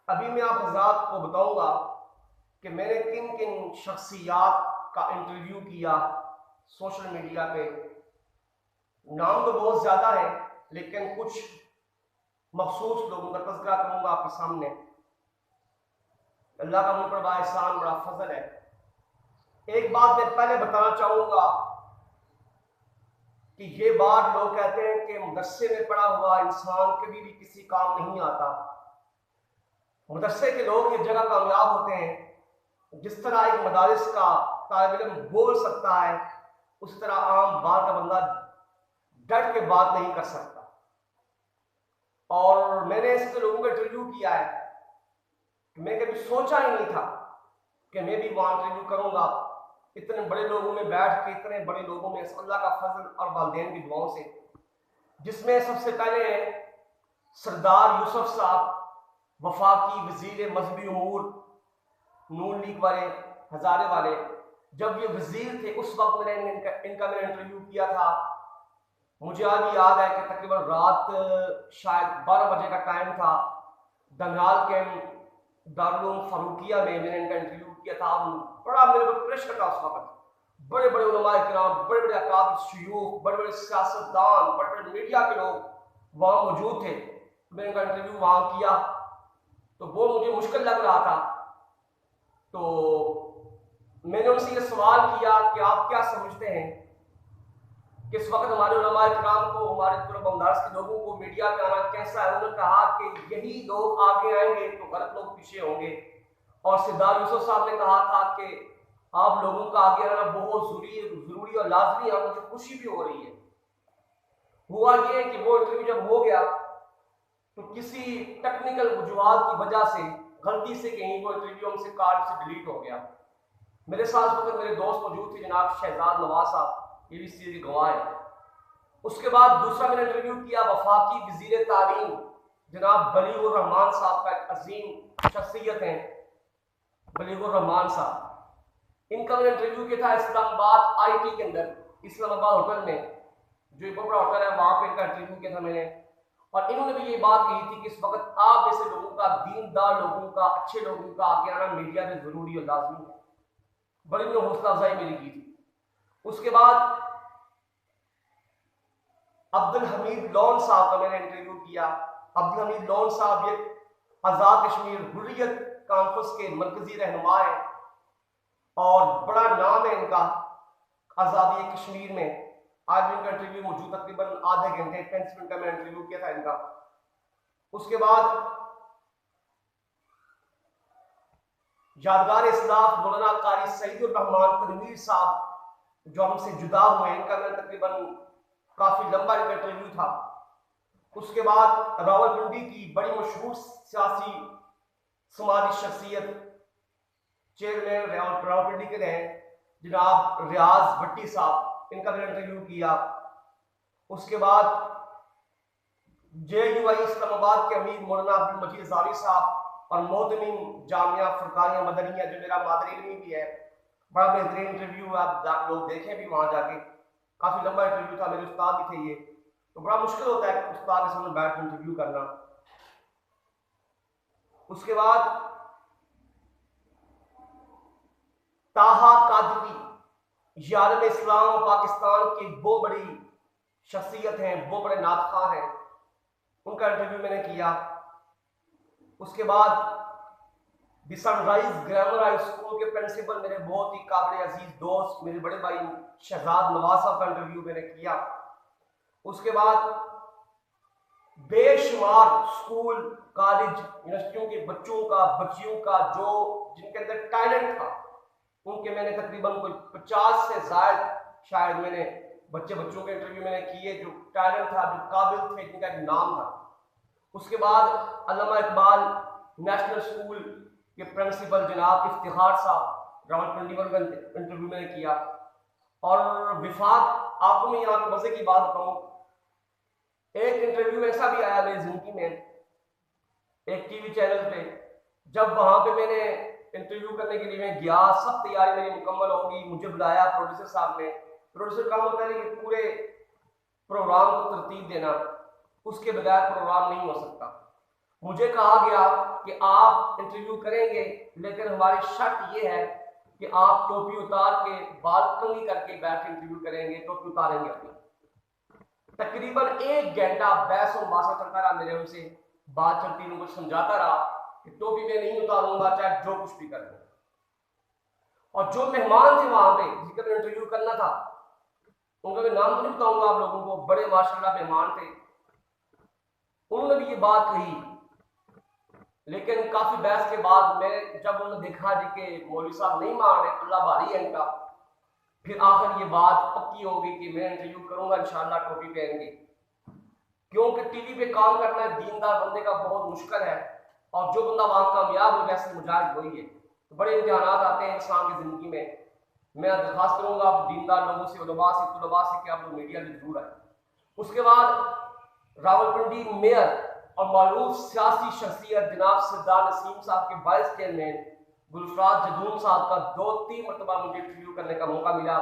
अभी मैं आप हज़रात को बताऊंगा कि मैंने किन किन शख्सियात का इंटरव्यू किया सोशल मीडिया पे। नाम तो बहुत ज़्यादा है, लेकिन कुछ मखसूस लोगों का तज़किरा करूंगा आपके सामने। अल्लाह का मुझ पर बड़ा एहसान, बड़ा फजल है। एक बात मैं पहले बताना चाहूंगा कि ये बात लोग कहते हैं कि मदरसे में पढ़ा हुआ इंसान कभी भी किसी काम नहीं आता। मदरसे के लोग ये जगह कामयाब होते हैं। जिस तरह एक मदारिस का तालिब इल्म बोल सकता है, उस तरह आम बात का बंदा डट के बात नहीं कर सकता। और मैंने ऐसे लोगों का इंटरव्यू किया है कि मैं कभी सोचा ही नहीं था कि मैं भी वहां इंटरव्यू करूंगा। इतने बड़े लोगों में बैठ के, इतने बड़े लोगों में अल्लाह का फजल और वालिदैन की दुआओं से, जिसमें सबसे पहले सरदार यूसुफ साहब, वफाकी वजीर मजहबी उमूर, नून लीग वाले, हजारे वाले, जब ये वजीर थे उस वक्त मैंने इनका मैंने इंटरव्यू किया था। मुझे आज भी याद है कि तकरीबन रात शायद 12 बजे का टाइम था। दंगाल के दारुल फारूकिया में मैंने इनका इंटरव्यू किया था। बड़ा मेरे को प्रेशर था उस वक्त। बड़े बड़े उलमाए किराम, बड़े बड़े अकाबिर शयूख, बड़े बड़े सियासतदान, बड़े बड़े मीडिया के लोग वहाँ मौजूद थे। मैंने इनका इंटरव्यू वहाँ किया तो वो मुझे मुश्किल लग रहा था। तो मैंने उनसे ये सवाल किया कि आप क्या समझते हैं कि इस वक्त हमारे उलमाए किराम को, हमारे मदारस के लोगों को मीडिया पे आना कैसा है। उन्होंने कहा कि यही लोग आगे आएंगे तो गलत लोग पीछे होंगे। और सरदार यूसुफ साहब ने कहा था कि आप लोगों का आगे आना बहुत जरूरी और लाजमी है। मुझे खुशी भी हो रही है। हुआ ये कि वो इंटरव्यू जब हो गया तो किसी टेक्निकल वजूहात की वजह से गलती से कहीं वो इंटरव्यू हमसे कार्ड से डिलीट हो गया। मेरे साथ वक्त मेरे दोस्त मौजूद थे, जनाब शहजाद नवाज साहब, ये भी इस चीज के गवाह है। उसके बाद दूसरा मैंने इंटरव्यू किया वफाकी वजीर तालीम जनाब बलीगुर रहमान साहब का। एक अजीम शख्सियत है बलीगुर रहमान साहब। इनका मैंने इंटरव्यू किया था इस्लामाबाद आईटी के अंदर, इस्लामाबाद होटल में, जो एक बहुत बड़ा होटल है, वहां पे इनका इंटरव्यू किया था मैंने। और इन्होंने भी ये बात कही थी कि इस वक्त आप जैसे लोगों का, दीनदार लोगों का, अच्छे लोगों का आगे आना मीडिया में जरूरी और लाजमी है। बड़ी उन्होंने हौसला अफजाई मेरी की थी। उसके बाद अब्दुल हमीद लोन साहब का मैंने इंटरव्यू किया। अब्दुल हमीद लोन साहब ये आज़ाद कश्मीर हुर्रियत कॉन्फ्रेंस के मरकजी रहनुमा है और बड़ा नाम है इनका आज़ादी कश्मीर में। आज भी इनका इंटरव्यू मौजूद, तकरीबन आधे घंटे 35 मिनट का मैंने इंटरव्यू किया था इनका। उसके बाद यादगार इस्लाफ मौलाना कारी सईदुर रहमान तनवीर साहब जो हमसे जुदा हुए, इनका मैंने तकरीबन काफी लंबा इनका इंटरव्यू था। उसके बाद रावलपिंडी की बड़ी मशहूर सियासी समाजी शख्सियत, चेयरमैन रावलपिंडी के रहे जनाब रियाज भट्टी साहब, इनका मैंने इंटरव्यू किया। उसके बाद JUI इस्लामाबाद के अमीर मौलाना अब्दुल मजीद ज़ारी साहब और मोहतमीम जामिया फुरकानिया मदनिया जो मेरा मादरी इल्मी भी है। बड़ा बेहतरीन इंटरव्यू है, आप लोग देखें भी वहां जाके। काफी लंबा इंटरव्यू था, मेरे उस्ताद भी थे ये। तो बड़ा मुश्किल होता है उस्ताद के सामने बैठ कर इंटरव्यू करना। उसके बाद ताहा कादरी, यारम इस्लाम पाकिस्तान की बहुत बड़ी शख्सियत हैं, बहुत बड़े नातखा हैं, उनका इंटरव्यू मैंने किया। उसके बाद the sunrise grammar high school के प्रिंसिपल, मेरे बहुत ही काबिल अजीज दोस्त, मेरे बड़े भाई शहजाद नवाज साहब का इंटरव्यू मैंने किया। उसके बाद बेशुमार स्कूल, कॉलेज, यूनिवर्सिटियों के बच्चों का, बच्चियों का जो जिनके अंदर टैलेंट था, उनके मैंने तकरीबन कोई 50 से ज्यादा शायद मैंने बच्चों के इंटरव्यू मैंने किए, जो टैलेंट था, जो काबिल थे, जिनका एक नाम था। उसके बाद अल्लामा इकबाल नेशनल स्कूल के प्रिंसिपल जनाब इफ्तिखार साहब रावलपिंडी का इंटरव्यू मैंने किया। और विफाक, आपको मैं यहाँ मजे की बात बताऊं, एक इंटरव्यू ऐसा भी आया मेरी जिंदगी में एक टीवी चैनल पे। जब वहां पे मैंने इंटरव्यू करने के लिए मैं गया, सब तैयारी मेरी मुकम्मल होगी, मुझे बुलाया प्रोड्यूसर साहब ने। प्रोड्यूसर काम होता है कि पूरे प्रोग्राम को तरतीब देना, उसके बगैर प्रोग्राम नहीं हो सकता। मुझे कहा गया कि आप इंटरव्यू करेंगे, लेकिन हमारी शर्त ये है कि आप टोपी उतार के बाल कंघी करके बैठ के इंटरव्यू करेंगे, टोपी उतारेंगे अपनी। तकरीबन 1 घंटा बहस और मुबासा चलता रहा, मेरे उनसे बात चलती, उनको समझाता रहा कि टोपी में नहीं उतारूंगा चाहे जो कुछ भी कर लूं। और जो मेहमान थे वहां पे जिनका मैं इंटरव्यू करना था, उनका मैं नाम तो नहीं बताऊंगा आप लोगों को, बड़े माशाल्लाह मेहमान थे, उन्होंने भी ये बात कही। लेकिन काफी बहस के बाद मैं जब उन्होंने देखा जी कि मौलवी साहब नहीं मान रहे, अल्लाह भारी है इनका, फिर आखिर ये बात पक्की हो गई कि मैं इंटरव्यू करूंगा इंशाल्लाह टोपी पहनेंगे। क्योंकि टीवी पे काम करना दीनदार बंदे का बहुत मुश्किल है, और जो बंदा वहां कामयाब हो जैसे मुजाहिद वही है। तो बड़े इम्तिहान आते हैं इंसान की जिंदगी में। मैं दरखास्त करूंगा दीनदार लोगों से, उलमा से, तुलबा से कि आप लोग मीडिया में जरूर आए। उसके बाद रावलपिंडी मेयर और मारूफ सियासी शख्सियत जनाब सरदार नसीम साहब के वाइस चेयरमैन गुलफराज जदून साहब का 2-3 मरतबा मुझे इंटरव्यू करने का मौका मिला।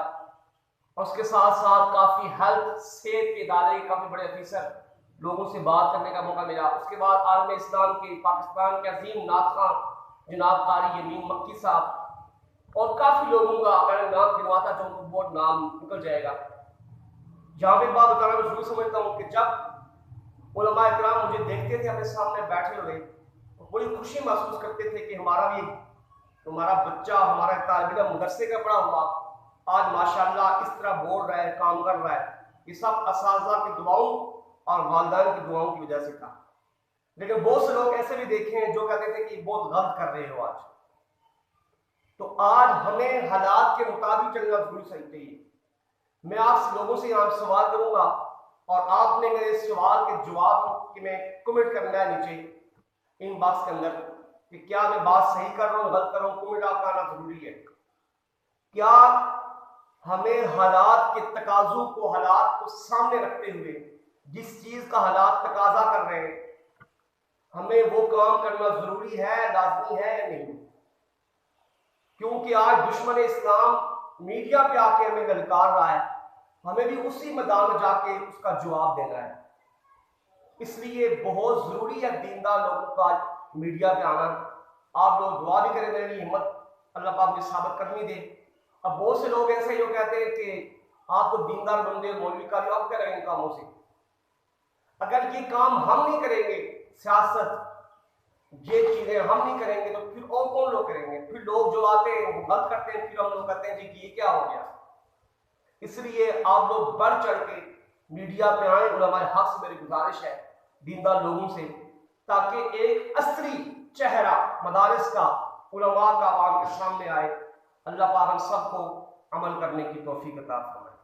और उसके साथ साथ काफ़ी हेल्थ सेहत के इदारे के काफ़ी बड़े अफीसर लोगों से बात करने का मौका मिला। उसके बाद आलम इस्लाम के पाकिस्तान के अजीम नाखा जनाब कारी यमीन मक्की साहब और काफ़ी लोगों का अगर नाम गिनवाता तो उनको बहुत नाम निकल जाएगा। यहाँ पे बात बताना मैं जरूर समझता हूँ कि जब उलमा इकराम मुझे देखते थे अपने सामने बैठे हुए, तो बड़ी खुशी महसूस करते थे कि हमारा बच्चा, हमारा तालिब इल्म मदरसे का पढ़ा हुआ आज माशाल्लाह इस तरह बोल रहा है, काम कर रहा है। ये सब असातिज़ा की दुआओं और वालिदैन की दुआओं की वजह से था। लेकिन बहुत से लोग ऐसे भी देखे हैं जो कहते थे कि बहुत गलत कर रहे हो आज। तो आज हमें हालात के मुताबिक चलना जरूर सही चाहिए। मैं आप लोगों से यहाँ सवाल करूंगा और आपने मेरे सवाल के जवाब में कमेंट करना है नीचे इनबॉक्स के अंदर कि क्या मैं बात सही कर रहा हूँ, गलत कर रहा हूँ। कमेंट आपका आना जरूरी है। क्या हमें हालात के तकाजों को, हालात को सामने रखते हुए जिस चीज का हालात तकाजा कर रहे हैं, हमें वो काम करना जरूरी है, लाजमी है या नहीं? क्योंकि आज दुश्मन इस्लाम मीडिया पे आके हमें ललकार रहा है, हमें भी उसी मैदान में जाके उसका जवाब देना है। इसलिए बहुत जरूरी है दीनदार लोगों का मीडिया पे आना। आप लोग दुआ भी करें, मेरी हिम्मत अल्लाह पाक मुझे साबित करनी दे। अब बहुत से लोग ऐसे जो कहते हैं कि आप तो दीनदार बंदे, मौलवी का आप क्या करेंगे कामों से। अगर ये काम हम नहीं करेंगे, सियासत ये चीजें हम नहीं करेंगे, तो फिर और कौन लोग करेंगे? फिर लोग जो आते हैं वो गलत करते हैं, फिर हम लोग कहते हैं जी कि ये क्या हो गया। इसलिए आप लोग बढ़ चढ़ के मीडिया पे आए। उलमाए हक से मेरी गुजारिश है दीनदार लोगों से, ताकि एक असली चेहरा मदारिस का, उलमा का आवाम के सामने आए। अल्लाह पाक हम सबको अमल करने की तौफीक अता फरमाए।